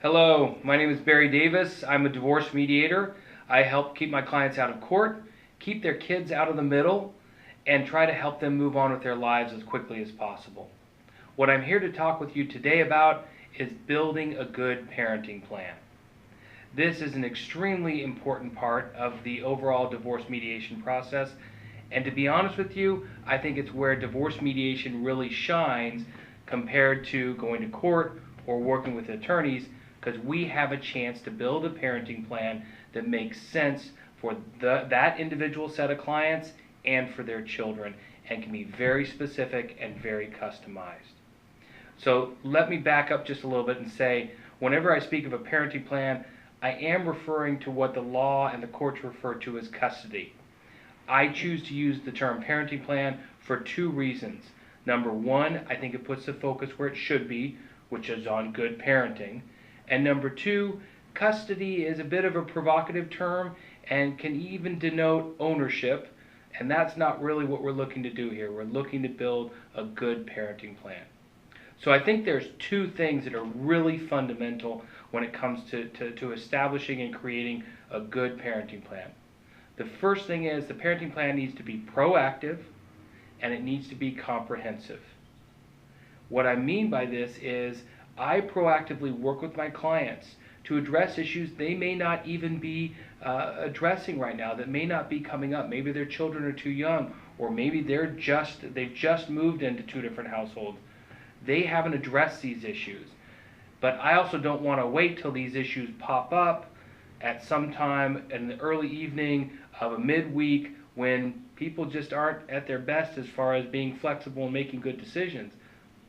Hello, my name is Barry Davis. I'm a divorce mediator. I help keep my clients out of court, keep their kids out of the middle, and try to help them move on with their lives as quickly as possible. What I'm here to talk with you today about is building a good parenting plan. This is an extremely important part of the overall divorce mediation process, and to be honest with you, I think it's where divorce mediation really shines compared to going to court or working with attorneys, because we have a chance to build a parenting plan that makes sense for that individual set of clients and for their children, and can be very specific and very customized. So let me back up just a little bit and say, whenever I speak of a parenting plan, I am referring to what the law and the courts refer to as custody. I choose to use the term parenting plan for two reasons. Number one, I think it puts the focus where it should be, which is on good parenting. And number two, custody is a bit of a provocative term and can even denote ownership, and that's not really what we're looking to do here. We're looking to build a good parenting plan. So I think there's two things that are really fundamental when it comes to establishing and creating a good parenting plan. The first thing is the parenting plan needs to be proactive and it needs to be comprehensive. What I mean by this is I proactively work with my clients to address issues they may not even be addressing right now, that may not be coming up. Maybe their children are too young, or maybe they've just moved into two different households. They haven't addressed these issues. But I also don't want to wait till these issues pop up at some time in the early evening of a midweek when people just aren't at their best as far as being flexible and making good decisions.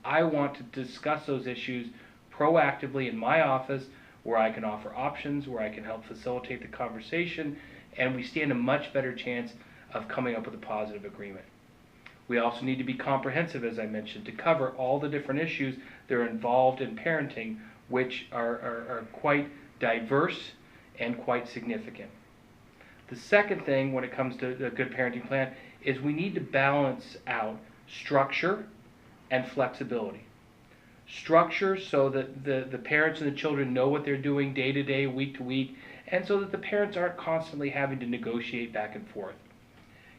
I want to discuss those issues proactively in my office, where I can offer options, where I can help facilitate the conversation, and we stand a much better chance of coming up with a positive agreement. We also need to be comprehensive, as I mentioned, to cover all the different issues that are involved in parenting, which are quite diverse and quite significant. The second thing when it comes to a good parenting plan is we need to balance out structure and flexibility. Structure so that the parents and the children know what they're doing day to day, week to week, and so that the parents aren't constantly having to negotiate back and forth.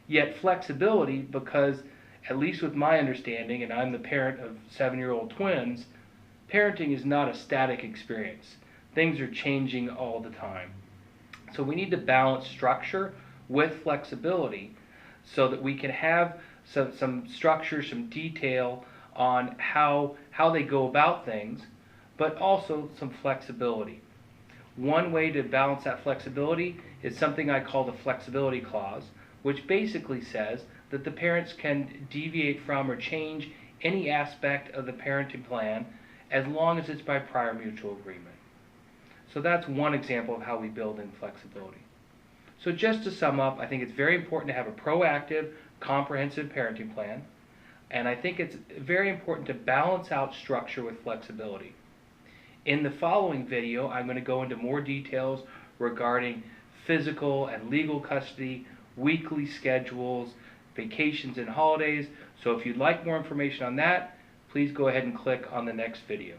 Yet flexibility, because at least with my understanding, and I'm the parent of 7-year-old twins, parenting is not a static experience. Things are changing all the time. So we need to balance structure with flexibility so that we can have some structure, some detail on how they go about things, but also some flexibility. One way to balance that flexibility is something I call the flexibility clause, which basically says that the parents can deviate from or change any aspect of the parenting plan as long as it's by prior mutual agreement. So that's one example of how we build in flexibility. So just to sum up, I think it's very important to have a proactive, comprehensive parenting plan, and I think it's very important to balance out structure with flexibility. In the following video, I'm going to go into more details regarding physical and legal custody, weekly schedules, vacations and holidays. So if you'd like more information on that, please go ahead and click on the next video.